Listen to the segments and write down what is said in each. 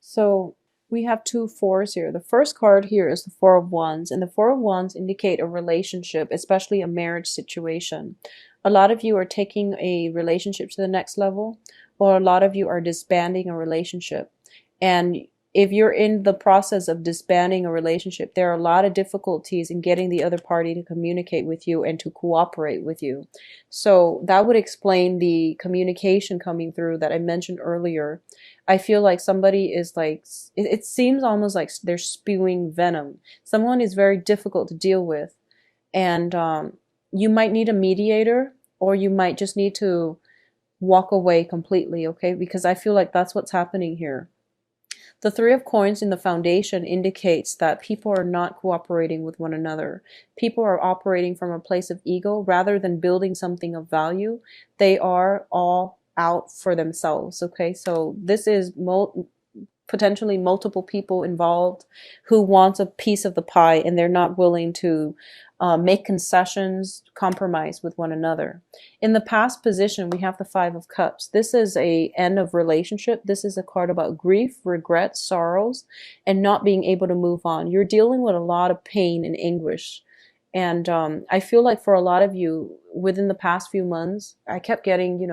So we have two fours here. The first card here is the Four of Wands, and the Four of Wands indicate a relationship, especially a marriage situation. A lot of you are taking a relationship to the next level, or a lot of you are disbanding a relationship. And if you're in the process of disbanding a relationship, there are a lot of difficulties in getting the other party to communicate with you and to cooperate with you. So that would explain the communication coming through that I mentioned earlier. I feel like somebody is like, it seems almost like they're spewing venom. Someone is very difficult to deal with. And you might need a mediator, or you might just need to walk away completely, okay? Because I feel like that's what's happening here. The Three of Coins in the foundation indicates that people are not cooperating with one another. People are operating from a place of ego rather than building something of value. They are all out for themselves, okay? So this is potentially multiple people involved who want a piece of the pie, and they're not willing to make concessions, compromise with one another. In the past position, we have the Five of Cups. This is a end of relationship. This is a card about grief, regret, sorrows, and not being able to move on. You're dealing with a lot of pain and anguish. And I feel like for a lot of you, within the past few months, I kept getting,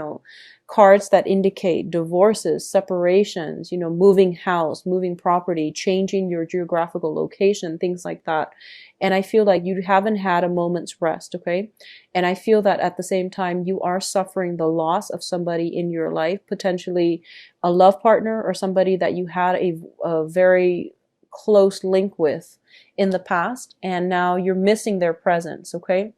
cards that indicate divorces, separations, moving house, moving property, changing your geographical location, things like that. And I feel like you haven't had a moment's rest, okay? And I feel that at the same time, you are suffering the loss of somebody in your life, potentially a love partner or somebody that you had a very close link with in the past, and now you're missing their presence, okay?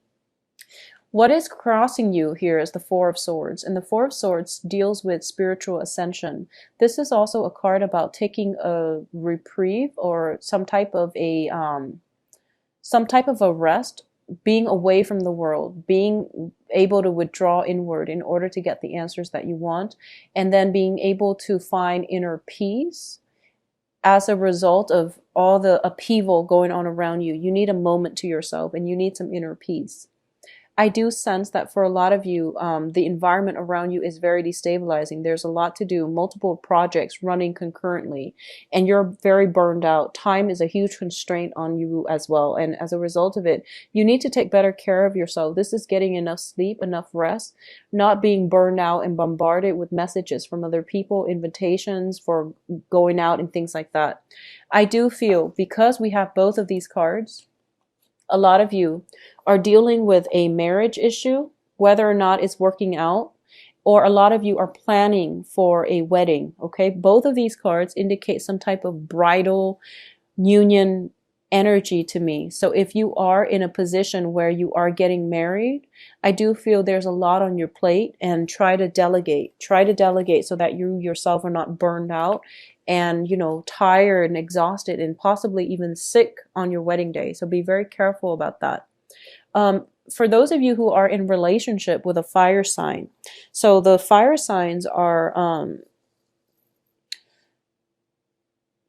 What is crossing you here is the Four of Swords, and the Four of Swords deals with spiritual ascension. This is also a card about taking a reprieve or some type of a rest, being away from the world, being able to withdraw inward in order to get the answers that you want, and then being able to find inner peace as a result of all the upheaval going on around you. You need a moment to yourself, and you need some inner peace. I do sense that for a lot of you, the environment around you is very destabilizing. There's a lot to do, multiple projects running concurrently, and you're very burned out. Time is a huge constraint on you as well. And as a result of it, you need to take better care of yourself. This is getting enough sleep, enough rest, not being burned out and bombarded with messages from other people, invitations for going out and things like that. I do feel, because we have both of these cards, a lot of you are dealing with a marriage issue, whether or not it's working out, or a lot of you are planning for a wedding, okay? Both of these cards indicate some type of bridal union energy to me. So if you are in a position where you are getting married, I do feel there's a lot on your plate, and try to delegate. Try to delegate so that you yourself are not burned out and, tired and exhausted and possibly even sick on your wedding day. So be very careful about that. For those of you who are in relationship with a fire sign, so the fire signs are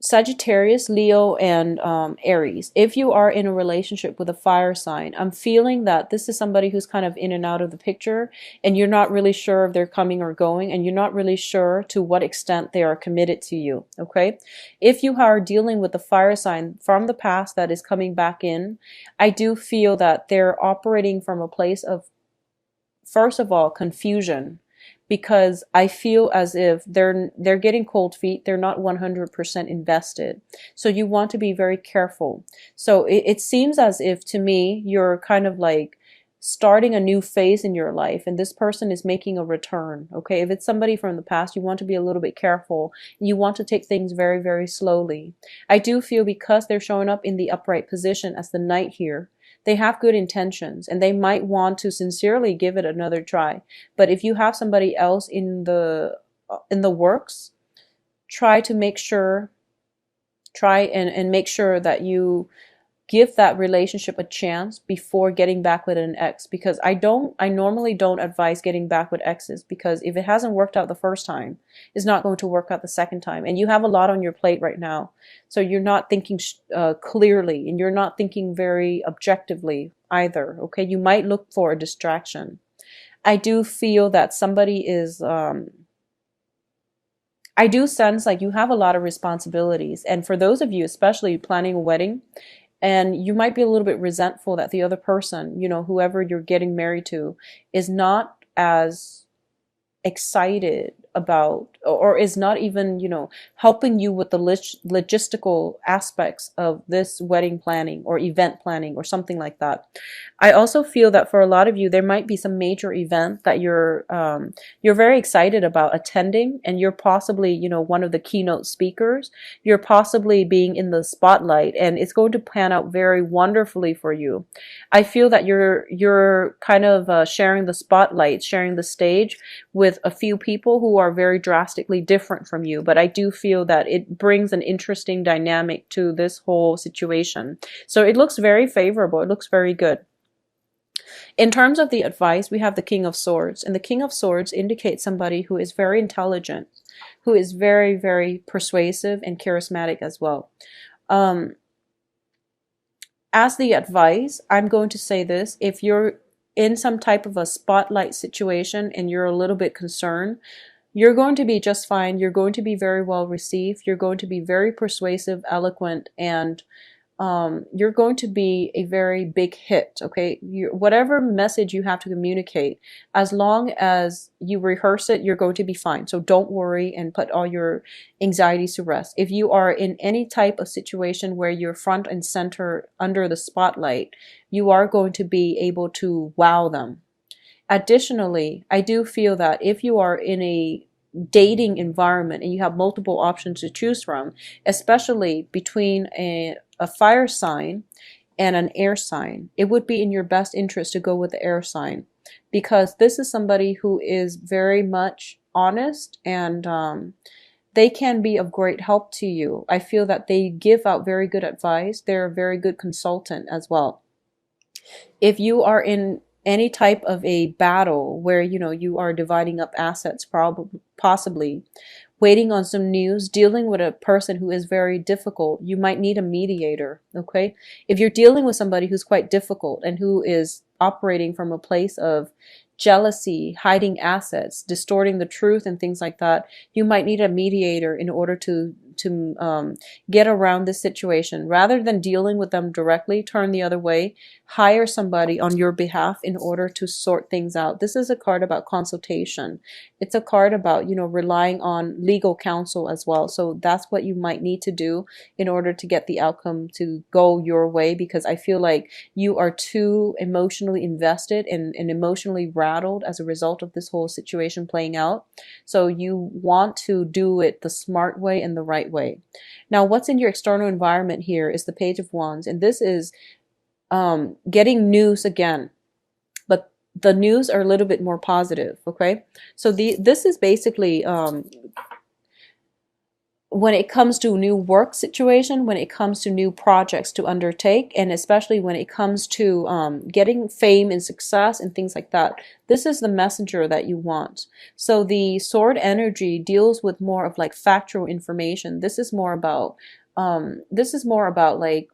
Sagittarius, Leo, and Aries. If you are in a relationship with a fire sign, I'm feeling that this is somebody who's kind of in and out of the picture, and you're not really sure if they're coming or going, and you're not really sure to what extent they are committed to you, okay? If you are dealing with the fire sign from the past that is coming back in, I do feel that they're operating from a place of, first of all, confusion, because I feel as if they're getting cold feet. They're not 100% invested. So you want to be very careful. So it seems as if, to me, you're kind of like starting a new phase in your life, and this person is making a return, okay? If it's somebody from the past, you want to be a little bit careful. You want to take things very, very slowly. I do feel, because they're showing up in the upright position as the Knight here, they have good intentions, and they might want to sincerely give it another try. But if you have somebody else in the works, try and make sure that you give that relationship a chance before getting back with an ex, because I normally don't advise getting back with exes, because if it hasn't worked out the first time, it's not going to work out the second time. And you have a lot on your plate right now. So you're not thinking clearly, and you're not thinking very objectively either, okay? You might look for a distraction. I do feel that somebody is I do sense like you have a lot of responsibilities. And for those of you, especially planning a wedding, and you might be a little bit resentful that the other person, whoever you're getting married to, is not as excited about, or is not even, helping you with the logistical aspects of this wedding planning or event planning or something like that. I also feel that for a lot of you, there might be some major event that you're very excited about attending, and you're possibly, one of the keynote speakers. You're possibly being in the spotlight, and it's going to pan out very wonderfully for you. I feel that you're kind of sharing the spotlight, sharing the stage with a few people who are very drastically different from you. But I do feel that it brings an interesting dynamic to this whole situation. So it looks very favorable. It looks very good. In terms of the advice, we have the King of Swords, and the King of Swords indicates somebody who is very intelligent, who is very, very persuasive and charismatic as well. As the advice, I'm going to say this: if you're in some type of a spotlight situation and you're a little bit concerned, you're going to be just fine. You're going to be very well received. You're going to be very persuasive, eloquent, and you're going to be a very big hit. Okay, whatever message you have to communicate, as long as you rehearse it, you're going to be fine. So don't worry and put all your anxieties to rest. If you are in any type of situation where you're front and center under the spotlight, you are going to be able to wow them. Additionally, I do feel that if you are in a dating environment and you have multiple options to choose from, especially between a fire sign and an air sign, it would be in your best interest to go with the air sign, because this is somebody who is very much honest, and they can be of great help to you. I feel that they give out very good advice. They're a very good consultant as well. If you are in any type of a battle where you are dividing up assets, possibly waiting on some news, dealing with a person who is very difficult, you might need a mediator. Okay, if you're dealing with somebody who's quite difficult and who is operating from a place of jealousy, hiding assets, distorting the truth, and things like that, you might need a mediator in order to get around this situation. Rather than dealing with them directly, turn the other way, hire somebody on your behalf in order to sort things out. This is a card about consultation. It's a card about, relying on legal counsel as well. So that's what you might need to do in order to get the outcome to go your way, because I feel like you are too emotionally invested and emotionally rattled as a result of this whole situation playing out. So you want to do it the smart way and the right way. Now, what's in your external environment here is the Page of Wands, and this is getting news again, but the news are a little bit more positive. Okay, so this is basically when it comes to new work situation, when it comes to new projects to undertake, and especially when it comes to getting fame and success and things like that. This is the messenger that you want. So the sword energy deals with more of like factual information. This is more about like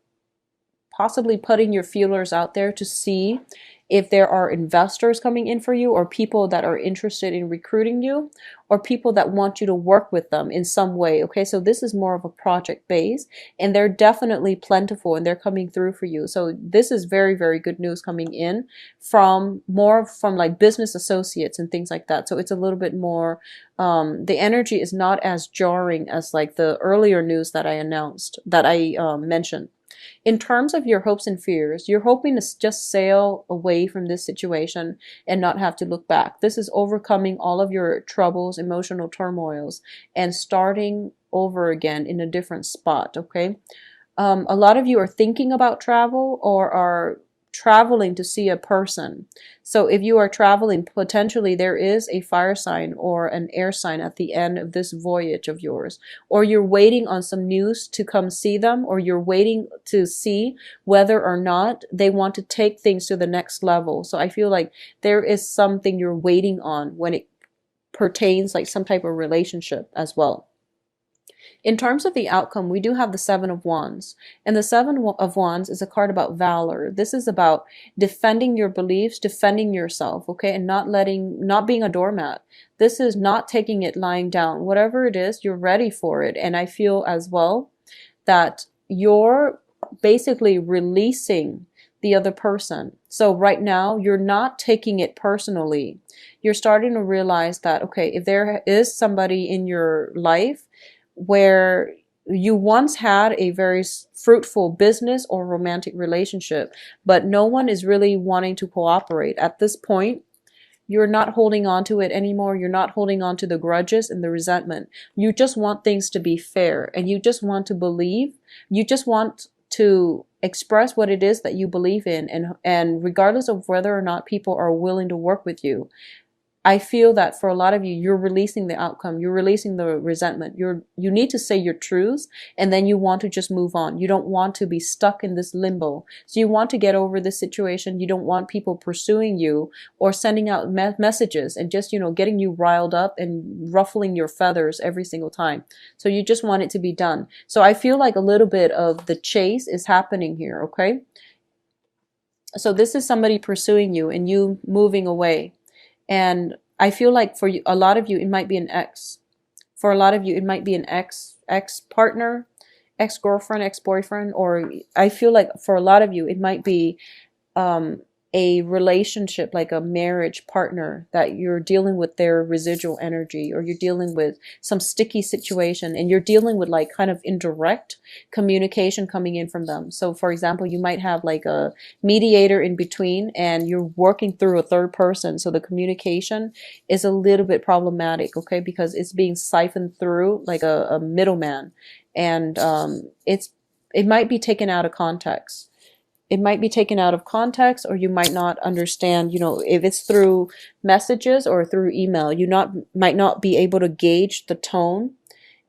possibly putting your feelers out there to see if there are investors coming in for you, or people that are interested in recruiting you, or people that want you to work with them in some way. Okay, so this is more of a project base, and they're definitely plentiful and they're coming through for you. So this is very, very good news coming in from like business associates and things like that. So it's a little bit more, the energy is not as jarring as like the earlier news that I mentioned. In terms of your hopes and fears, you're hoping to just sail away from this situation and not have to look back. This is overcoming all of your troubles, emotional turmoils, and starting over again in a different spot, okay? A lot of you are thinking about travel or are traveling to see a person. So if you are traveling, potentially there is a fire sign or an air sign at the end of this voyage of yours, or you're waiting on some news to come see them, or you're waiting to see whether or not they want to take things to the next level. So I feel like there is something you're waiting on when it pertains like some type of relationship as well. In terms of the outcome, we do have the Seven of Wands. And the Seven of Wands is a card about valor. This is about defending your beliefs, defending yourself, okay? And not being a doormat. This is not taking it lying down. Whatever it is, you're ready for it. And I feel as well that you're basically releasing the other person. So right now, you're not taking it personally. You're starting to realize that, okay, if there is somebody in your life where you once had a very fruitful business or romantic relationship, but no one is really wanting to cooperate at this point, you're not holding on to it anymore. You're not holding on to the grudges and the resentment. You just want things to be fair, and you just want to believe. You just want to express what it is that you believe in, and regardless of whether or not people are willing to work with you, I feel that for a lot of you, you're releasing the outcome. You're releasing the resentment. You need to say your truths, and then you want to just move on. You don't want to be stuck in this limbo. So you want to get over this situation. You don't want people pursuing you or sending out messages and just, getting you riled up and ruffling your feathers every single time. So you just want it to be done. So I feel like a little bit of the chase is happening here, okay? So this is somebody pursuing you and you moving away. And I feel like for you, a lot of you, it might be an ex. For a lot of you, it might be an ex-partner, ex-girlfriend, ex-boyfriend, or I feel like for a lot of you, it might be a relationship, like a marriage partner, that you're dealing with their residual energy, or you're dealing with some sticky situation, and you're dealing with like kind of indirect communication coming in from them. So for example, you might have like a mediator in between, and you're working through a third person. So the communication is a little bit problematic, okay, because it's being siphoned through like a middleman, and it might be taken out of context. It might be taken out of context, or you might not understand, if it's through messages or through email, might not be able to gauge the tone,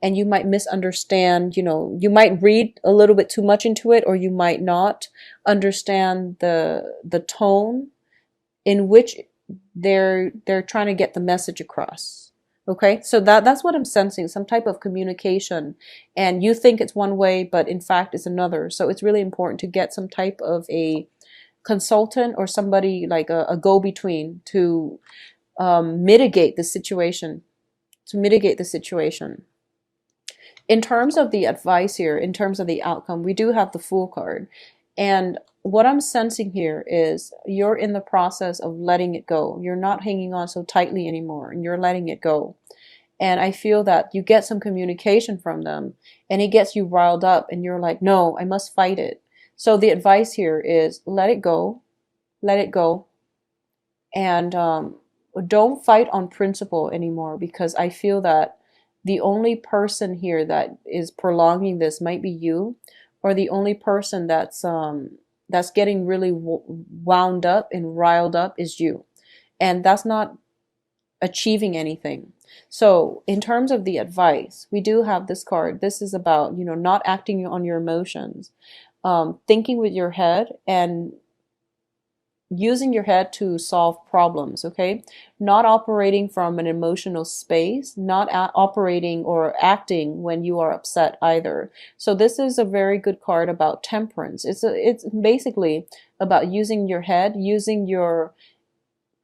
and you might misunderstand, you might read a little bit too much into it, or you might not understand the tone in which they're trying to get the message across. Okay, so that's what I'm sensing, some type of communication, and you think it's one way, but in fact it's another. So it's really important to get some type of a consultant or somebody like a go-between to mitigate the situation. In terms of the advice here, in terms of the outcome, we do have the Fool card. And what I'm sensing here is you're in the process of letting it go. You're not hanging on so tightly anymore, and you're letting it go. And I feel that you get some communication from them, and it gets you riled up, and you're like, no, I must fight it. So the advice here is let it go, and don't fight on principle anymore, because I feel that the only person here that is prolonging this might be you, or the only person that's getting really wound up and riled up is you. And that's not achieving anything. So in terms of the advice, we do have this card. This is about, not acting on your emotions, thinking with your head and using your head to solve problems, okay? Not operating from an emotional space, not operating or acting when you are upset either. So this is a very good card about temperance. It's basically about using your head, using your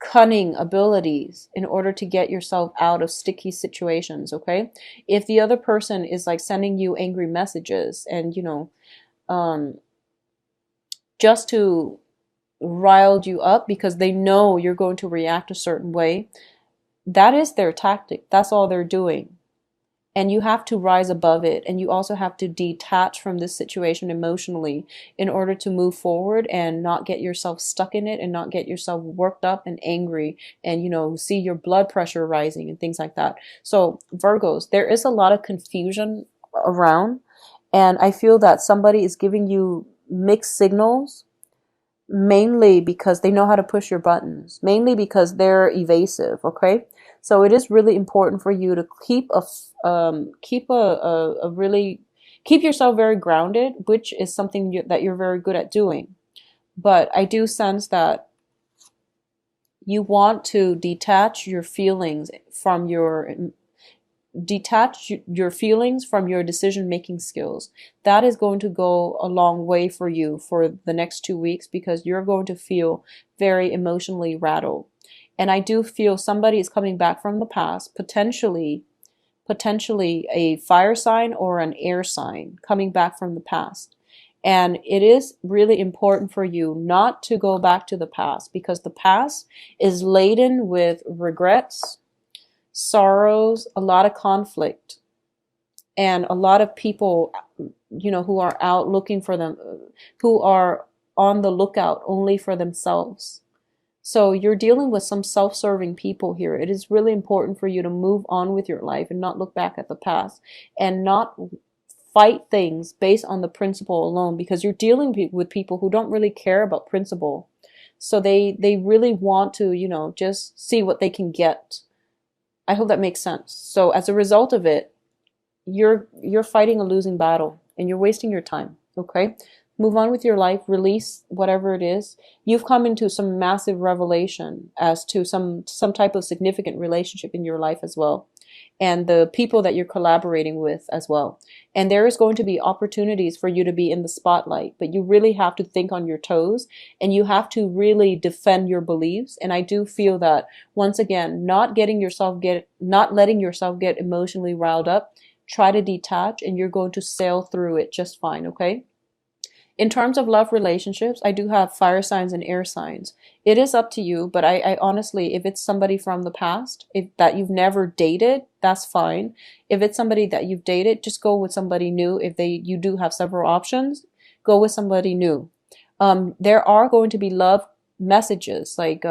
cunning abilities in order to get yourself out of sticky situations, okay? If the other person is like sending you angry messages and, just to riled you up because they know you're going to react a certain way, that is their tactic. That's all they're doing. And you have to rise above it, and you also have to detach from this situation emotionally in order to move forward and not get yourself stuck in it and not get yourself worked up and angry and see your blood pressure rising and things like that. So Virgos, there is a lot of confusion around, and I feel that somebody is giving you mixed signals, mainly because they know how to push your buttons, mainly because they're evasive, okay? So it is really important for you to keep yourself very grounded, which is something that you're very good at doing. But I do sense that you want to detach your feelings from detach your feelings from your decision making skills. That is going to go a long way for you for the next 2 weeks, because you're going to feel very emotionally rattled. And I do feel somebody is coming back from the past, potentially a fire sign or an air sign coming back from the past. And it is really important for you not to go back to the past, because the past is laden with regrets, sorrows, a lot of conflict, and a lot of people, who are out looking for them, who are on the lookout only for themselves. So you're dealing with some self-serving people here. It is really important for you to move on with your life and not look back at the past, and not fight things based on the principle alone, because you're dealing with people who don't really care about principle. So they really want to, just see what they can get. I hope that makes sense. So as a result of it, you're fighting a losing battle and you're wasting your time, okay? Move on with your life, release whatever it is. You've come into some massive revelation as to some type of significant relationship in your life as well, and the people that you're collaborating with as well. And there is going to be opportunities for you to be in the spotlight, but you really have to think on your toes, and you have to really defend your beliefs. And I do feel that, once again, not letting yourself get emotionally riled up. Try to detach, and you're going to sail through it just fine, okay? In terms of love relationships, I do have fire signs and air signs. It is up to you, but I honestly, if it's somebody from the past, if that you've never dated, that's fine. If it's somebody that you've dated, just go with somebody new. If you do have several options, go with somebody new. There are going to be love messages, like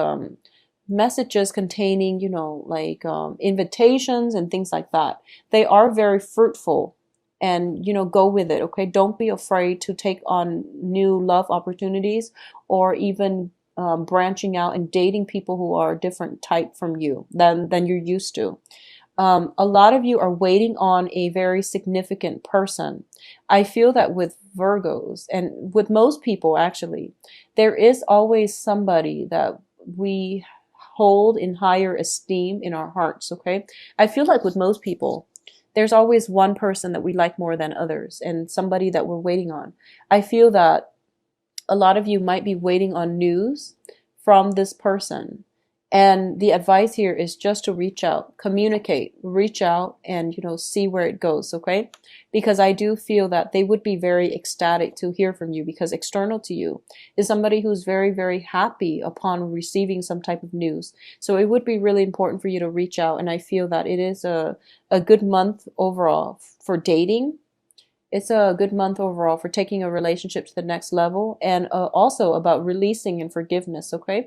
messages containing, invitations and things like that. They are very fruitful. And go with it, okay? Don't be afraid to take on new love opportunities, or even branching out and dating people who are a different type from you than you're used to. A lot of you are waiting on a very significant person. I feel that with Virgos, and with most people actually, there is always somebody that we hold in higher esteem in our hearts, okay? I feel like with most people, there's always one person that we like more than others, and somebody that we're waiting on. I feel that a lot of you might be waiting on news from this person. And the advice here is just to reach out, communicate, reach out, and see where it goes, okay? Because I do feel that they would be very ecstatic to hear from you, because external to you is somebody who's very, very happy upon receiving some type of news. So it would be really important for you to reach out, and I feel that it is a good month overall for dating. It's a good month overall for taking a relationship to the next level, and also about releasing and forgiveness, okay?